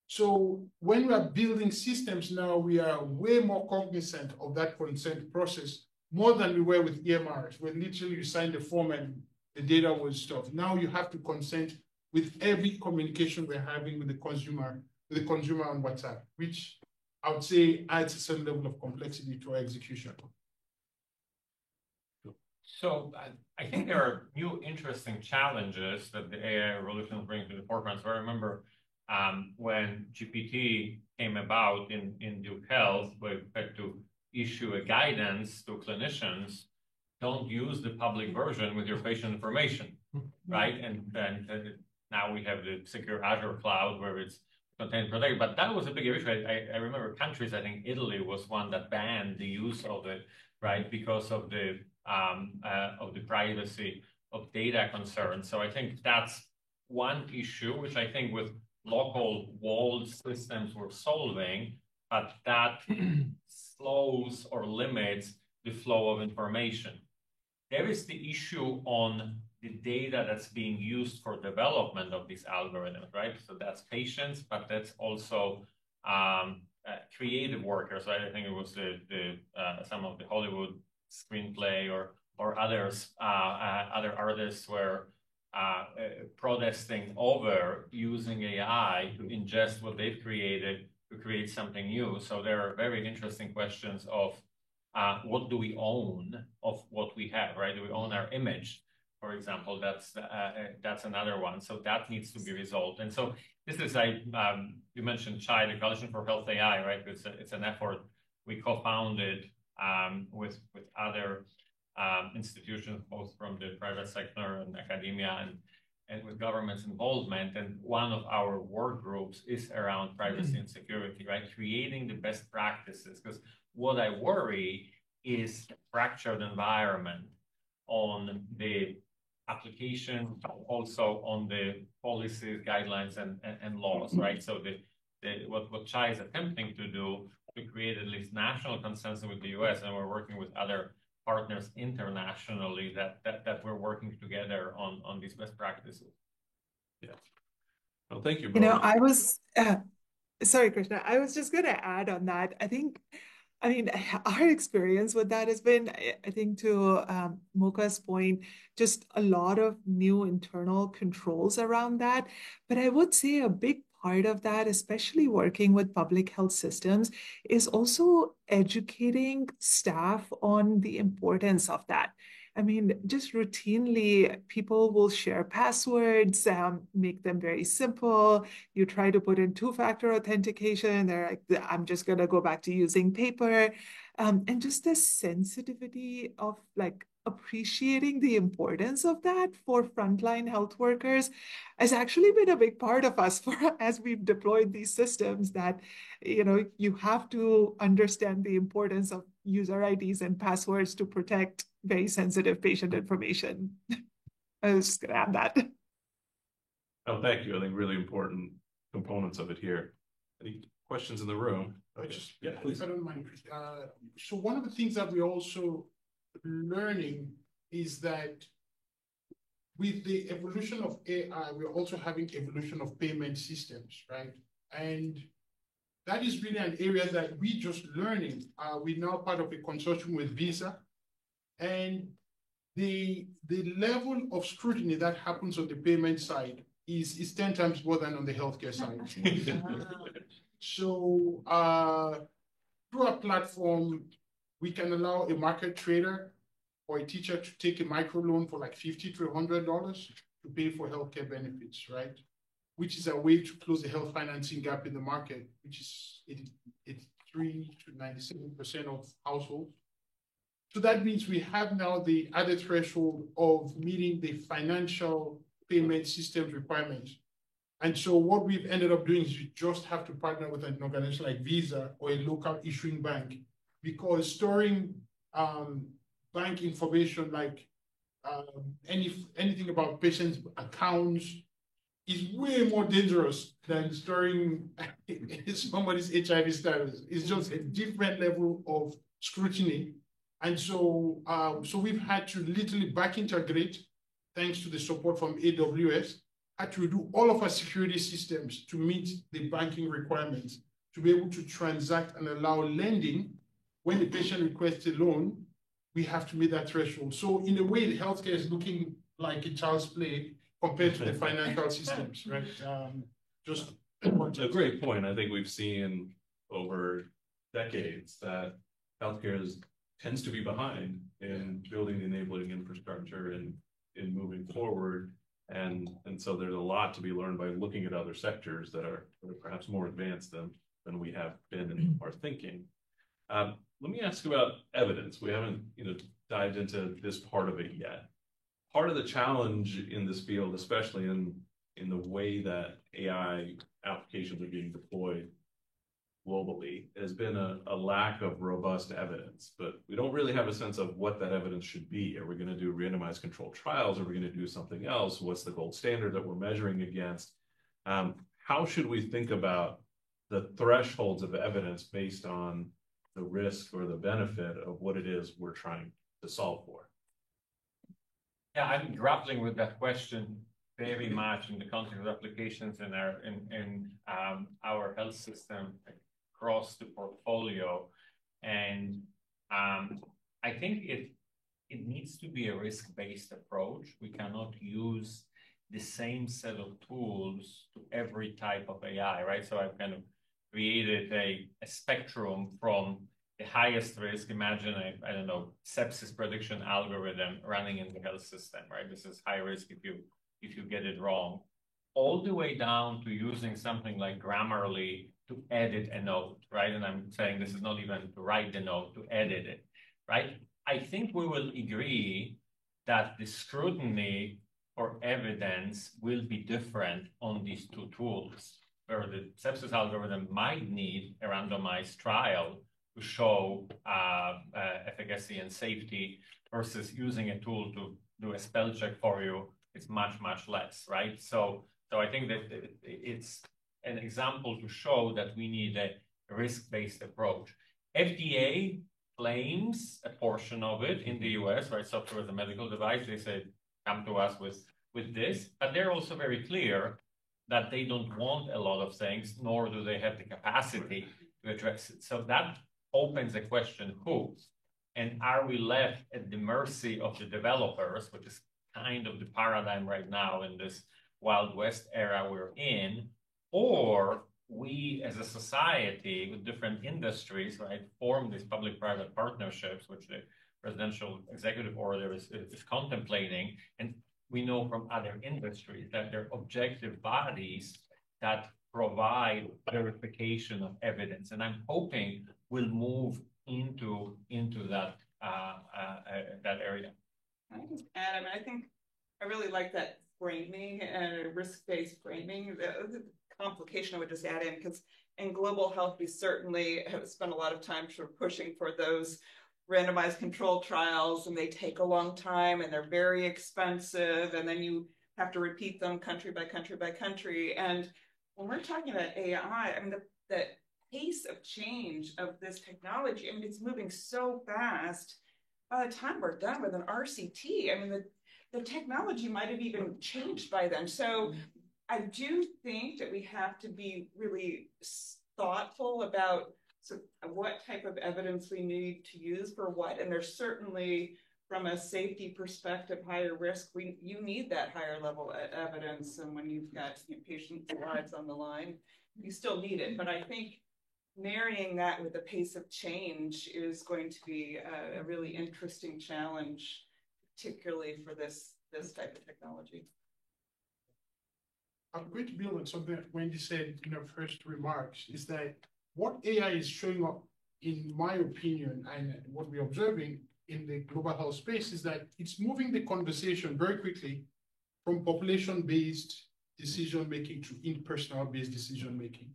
So when we are building systems now, we are way more cognizant of that consent process, more than we were with EMRs, where literally you signed the form and the data was stuff. Now you have to consent with every communication we're having with the consumer on WhatsApp, which I would say adds a certain level of complexity to our execution. So I think there are new interesting challenges that the AI revolution brings to the forefront. So I remember when GPT came about in Duke Health, we had to issue a guidance to clinicians, don't use the public version with your patient information, right? And now we have the secure Azure cloud where it's content protected, but that was a big issue. I remember countries, I think Italy was one that banned the use of it, right? Because of the privacy of data concerns. So I think that's one issue, which I think with local walled systems we're solving, but that slows or limits the flow of information. There is the issue on the data that's being used for development of these algorithms, right? So that's patients, but that's also creative workers, right? I think it was some of the Hollywood screenplay or others, other artists were protesting over using AI to ingest what they've created to create something new. So there are very interesting questions of what do we own of what we have, right? Do we own our image, for example? That's another one. So that needs to be resolved. And so this is you mentioned CHAI, the Coalition for Health AI, right? It's an effort we co-founded with other institutions, both from the private sector and academia, and with government's involvement. And one of our work groups is around privacy and security, right? Creating the best practices. Because what I worry is a fractured environment on the application, also on the policies, guidelines, and laws, right? So what Chai is attempting to do to create at least national consensus with the US, and we're working with other partners internationally that we're working together on these best practices. Yeah. Well, thank you both. You know, I was, sorry, Krishna, I was just going to add on that. I mean, our experience with that has been, I think to Mocha's point, just a lot of new internal controls around that. But I would say a big part of that, especially working with public health systems, is also educating staff on the importance of that. I mean, just routinely, people will share passwords, make them very simple. You try to put in two-factor authentication, they're like, I'm just going to go back to using paper. And just the sensitivity of like appreciating the importance of that for frontline health workers has actually been a big part of us as we've deployed these systems that, you know, you have to understand the importance of user IDs and passwords to protect very sensitive patient information. I was just going to add that. Oh, thank you. I think really important components of it here. Any questions in the room? Okay. Yeah, please. I don't mind. So one of the things that we're also learning is that with the evolution of AI, we're also having evolution of payment systems, right? And that is really an area that we're just learning. We're now part of a consortium with Visa, and the level of scrutiny that happens on the payment side is 10 times more than on the healthcare side. So through our platform, we can allow a market trader or a teacher to take a microloan for like $50 to $100 to pay for healthcare benefits, right? Which is a way to close the health financing gap in the market, which is 83 to 97% of households. So that means we have now the added threshold of meeting the financial payment systems requirements. And so what we've ended up doing is we just have to partner with an organization like Visa or a local issuing bank, because storing bank information like anything about patients' accounts is way more dangerous than storing somebody's HIV status. It's just a different level of scrutiny. And so, so we've had to literally back integrate, thanks to the support from AWS, had to redo all of our security systems to meet the banking requirements, to be able to transact and allow lending. When the patient requests a loan, we have to meet that threshold. So in a way, the healthcare is looking like a child's play compared to the financial systems, right? Just a great point. I think we've seen over decades that healthcare tends to be behind in building the enabling infrastructure and in moving forward. And so there's a lot to be learned by looking at other sectors that are perhaps more advanced than we have been in our thinking. Let me ask about evidence. We haven't, dived into this part of it yet. Part of the challenge in this field, especially in the way that AI applications are being deployed globally, has been a lack of robust evidence, but we don't really have a sense of what that evidence should be. Are we going to do randomized controlled trials? Are we going to do something else? What's the gold standard that we're measuring against? How should we think about the thresholds of evidence based on the risk or the benefit of what it is we're trying to solve for? Yeah, I'm grappling with that question very much in the context of applications in our health system across the portfolio. And I think it needs to be a risk-based approach. We cannot use the same set of tools to every type of AI, right? So I've kind of created a spectrum from the highest risk. Imagine I don't know, sepsis prediction algorithm running in the health system, right? This is high risk if you get it wrong, all the way down to using something like Grammarly to edit a note, right? And I'm saying this is not even to write the note, to edit it, right? I think we will agree that the scrutiny for evidence will be different on these two tools, where the sepsis algorithm might need a randomized trial to show efficacy and safety versus using a tool to do a spell check for you. It's much, much less, right? So I think that it's an example to show that we need a risk-based approach. FDA claims a portion of it in the US, right? Software as a medical device. They say, come to us with this, but they're also very clear that they don't want a lot of things, nor do they have the capacity to address it. So that opens the question, who? And are we left at the mercy of the developers, which is kind of the paradigm right now in this Wild West era we're in, or we as a society with different industries, right, form these public-private partnerships, which the presidential executive order is contemplating. And we know from other industries that they're objective bodies that provide verification of evidence. And I'm hoping we'll move into that area. Can I just add, I mean, I think I really like that framing and risk-based framing. The complication I would just add in, because in global health, we certainly have spent a lot of time sort of pushing for those randomized control trials, and they take a long time and they're very expensive, and then you have to repeat them country by country by country. And when we're talking about AI, I mean, the pace of change of this technology, I mean, it's moving so fast. By the time we're done with an RCT, I mean, the technology might have even changed by then. So I do think that we have to be really thoughtful about what type of evidence we need to use for what. And there's certainly, from a safety perspective, higher risk, you need that higher level evidence. And when you've got patient lives on the line, you still need it. But I think marrying that with the pace of change is going to be a really interesting challenge, particularly for this type of technology. I'm going to build on something that Wendy said in her first remarks, is that what AI is showing up, in my opinion, and what we're observing in the global health space, is that it's moving the conversation very quickly from population-based decision-making to impersonal-based decision-making.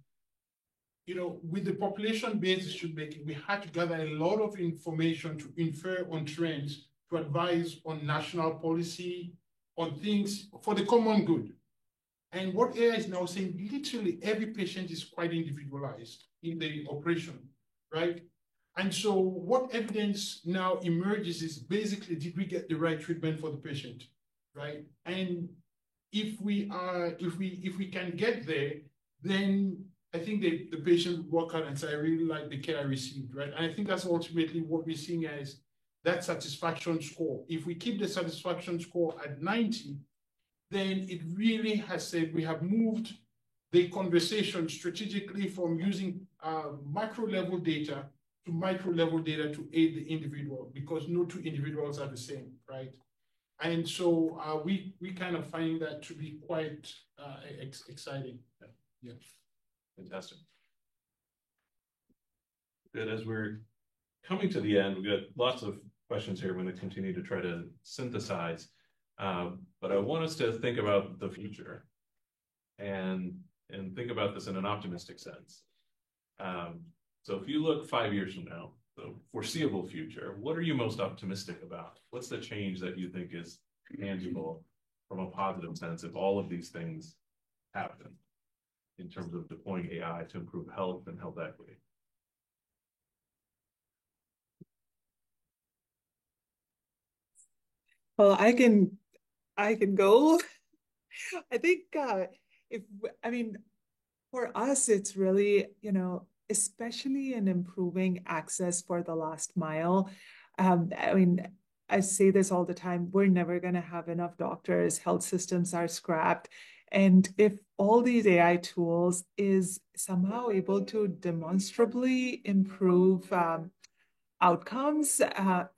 You know, with the population-based decision-making, we had to gather a lot of information to infer on trends, to advise on national policy, on things for the common good. And what AI is now saying, literally every patient is quite individualized in the operation, right? And so what evidence now emerges is basically, did we get the right treatment for the patient, right? And if we can get there, then I think the patient will work out and say, I really like the care I received, right? And I think that's ultimately what we're seeing as that satisfaction score. If we keep the satisfaction score at 90, then it really has said we have moved the conversation strategically from using macro level data to micro level data to aid the individual, because no two individuals are the same, right? And so we kind of find that to be quite exciting. Yeah. Fantastic. Good. As we're coming to the end, we've got lots of questions here. I'm going to continue to try to synthesize. But I want us to think about the future and think about this in an optimistic sense. So if you look 5 years from now, the foreseeable future, what are you most optimistic about? What's the change that you think is tangible from a positive sense if all of these things happen in terms of deploying AI to improve health and health equity? Well, I can go. I think for us, it's really, especially in improving access for the last mile. I say this all the time, we're never going to have enough doctors, health systems are scrapped. And if all these AI tools is somehow able to demonstrably improve outcomes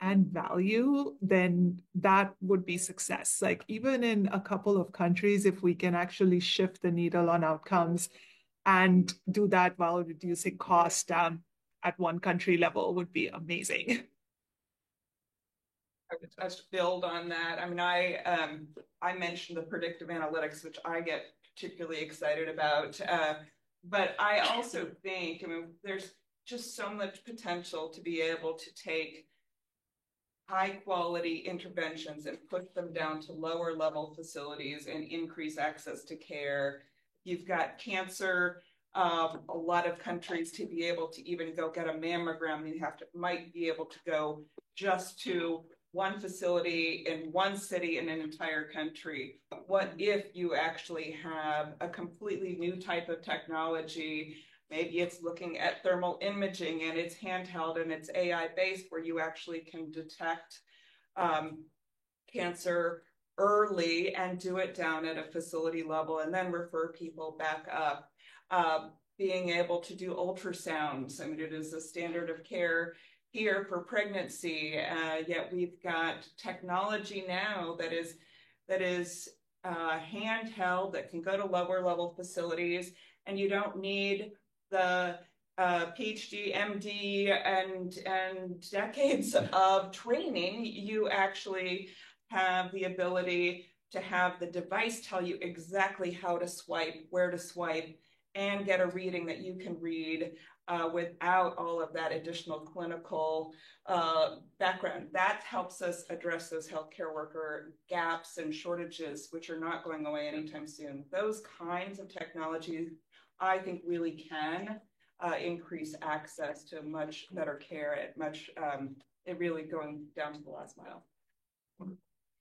and value, then that would be success. Like even in a couple of countries, if we can actually shift the needle on outcomes and do that while reducing cost at one country level would be amazing. I just build on that. I mean, I mentioned the predictive analytics, which I get particularly excited about. But I also think, I mean, there's just so much potential to be able to take high quality interventions and push them down to lower level facilities and increase access to care. You've got cancer. A lot of countries, to be able to even go get a mammogram, you might be able to go just to one facility in one city in an entire country. What if you actually have a completely new type of technology? Maybe it's looking at thermal imaging and it's handheld and it's AI based, where you actually can detect cancer early and do it down at a facility level and then refer people back up. Being able to do ultrasounds. I mean, it is a standard of care here for pregnancy, yet we've got technology now that is handheld, that can go to lower level facilities, and you don't need the PhD, MD, and decades of training. You actually have the ability to have the device tell you exactly how to swipe, where to swipe, and get a reading that you can read without all of that additional clinical background. That helps us address those healthcare worker gaps and shortages, which are not going away anytime soon. Those kinds of technologies, I think, really can increase access to much better care at it really going down to the last mile.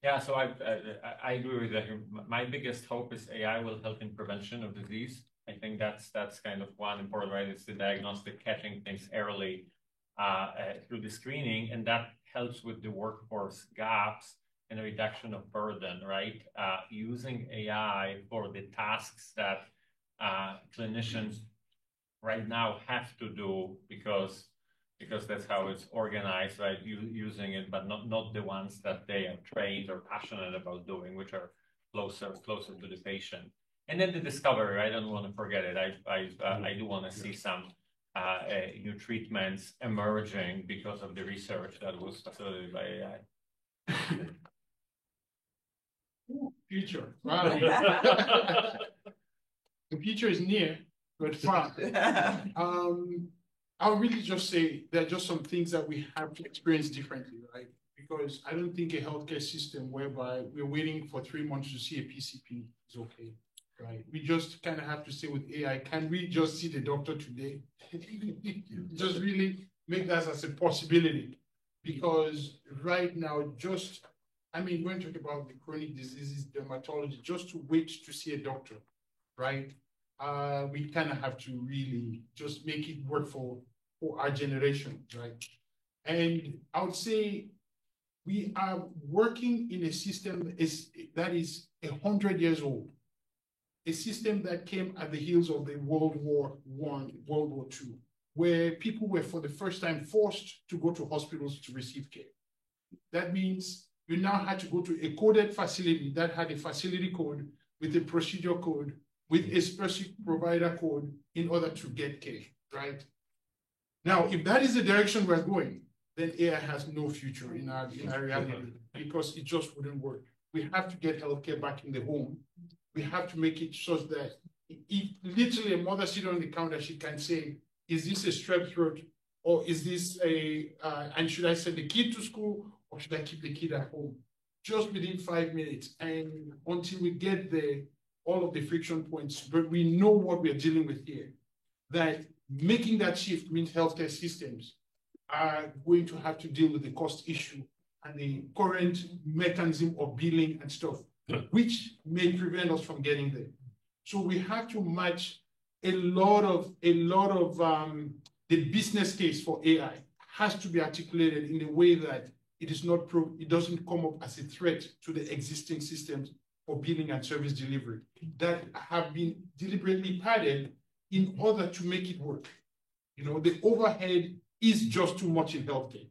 Yeah, so I agree with that. My biggest hope is AI will help in prevention of disease. I think that's kind of one important, right? It's the diagnostic, catching things early through the screening, and that helps with the workforce gaps and the reduction of burden, right? Using AI for the tasks that clinicians right now have to do because that's how it's organized, right? Using it, but not the ones that they are trained or passionate about doing, which are closer to the patient. And then the discovery, I don't want to forget it. I do want to see some new treatments emerging because of the research that was facilitated by AI. Future. Wow. The future is near, but far. I'll really just say there are just some things that we have to experience differently, right? Because I don't think a healthcare system whereby we're waiting for 3 months to see a PCP is okay, right? We just kind of have to say with AI, can we just see the doctor today? Just really make that as a possibility. Because right now, when we talk about the chronic diseases, dermatology, just to wait to see a doctor, right? We kind of have to really just make it work for our generation, right? And I would say we are working in a system that is 100 years old, a system that came at the heels of the World War I, World War II, where people were for the first time forced to go to hospitals to receive care. That means you now had to go to a coded facility that had a facility code with a procedure code, with a specific provider code in order to get care, right? Now, if that is the direction we're going, then AI has no future in our reality because it just wouldn't work. We have to get healthcare back in the home. We have to make it such that if literally a mother sitting on the counter, she can say, is this a strep throat, or is this and should I send the kid to school, or should I keep the kid at home? Just within 5 minutes. And until we get there, all of the friction points, but we know what we're dealing with here, that making that shift means healthcare systems are going to have to deal with the cost issue and the current mechanism of billing and stuff, which may prevent us from getting there. So we have to match a lot of the business case for AI has to be articulated in a way that it doesn't come up as a threat to the existing systems for billing and service delivery that have been deliberately padded in order to make it work. You know, the overhead is just too much in healthcare.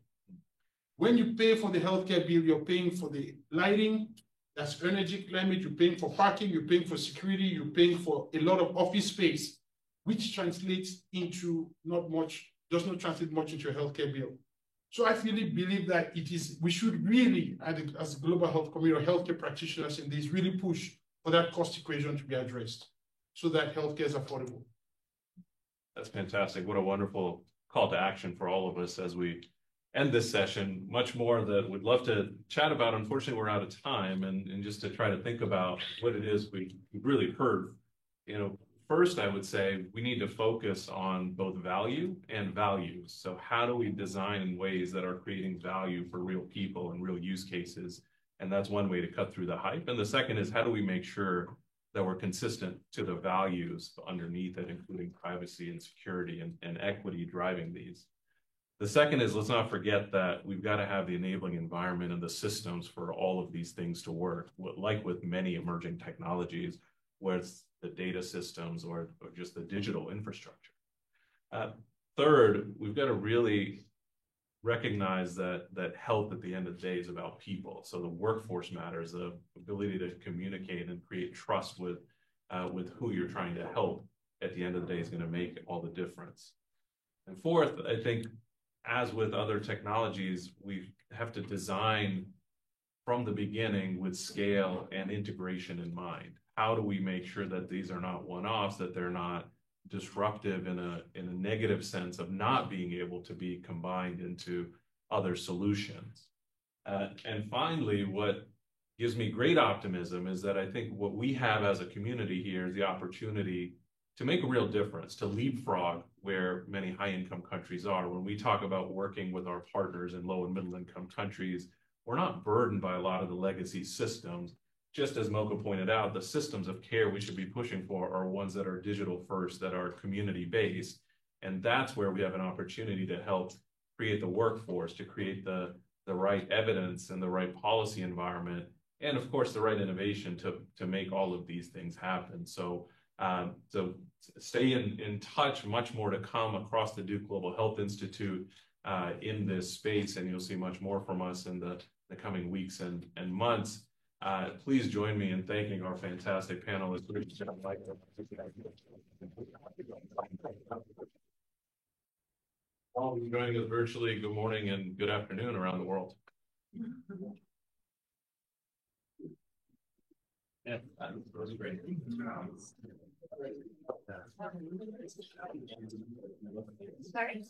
When you pay for the healthcare bill, you're paying for the lighting, that's energy, climate, you're paying for parking, you're paying for security, you're paying for a lot of office space, which translates into does not translate much into a healthcare bill. So I really believe that we should really, as a global health community or healthcare practitioners in this, really push for that cost equation to be addressed so that healthcare is affordable. That's fantastic. What a wonderful call to action for all of us as we end this session. Much more that we'd love to chat about. Unfortunately, we're out of time, and just to try to think about what it is we've really heard. First, I would say we need to focus on both value and values. So how do we design in ways that are creating value for real people and real use cases? And that's one way to cut through the hype. And the second is, how do we make sure that we're consistent to the values underneath it, including privacy and security and equity driving these? The second is, let's not forget that we've got to have the enabling environment and the systems for all of these things to work, like with many emerging technologies, where it's the data systems or just the digital infrastructure. Third, we've got to really recognize that health at the end of the day is about people. So the workforce matters, the ability to communicate and create trust with who you're trying to help at the end of the day is going to make all the difference. And fourth, I think, as with other technologies, we have to design from the beginning with scale and integration in mind. How do we make sure that these are not one-offs, that they're not disruptive in a negative sense of not being able to be combined into other solutions? And finally, what gives me great optimism is that I think what we have as a community here is the opportunity to make a real difference, to leapfrog where many high-income countries are. When we talk about working with our partners in low and middle-income countries, we're not burdened by a lot of the legacy systems. Just as Mocha pointed out, the systems of care we should be pushing for are ones that are digital first, that are community-based. And that's where we have an opportunity to help create the workforce, to create the right evidence and the right policy environment, and of course, the right innovation to make all of these things happen. So stay in touch, much more to come across the Duke Global Health Institute in this space, and you'll see much more from us in the coming weeks and months. Please join me in thanking our fantastic panelists. All of you joining us virtually, good morning and good afternoon around the world. Yeah, that was great. Sorry.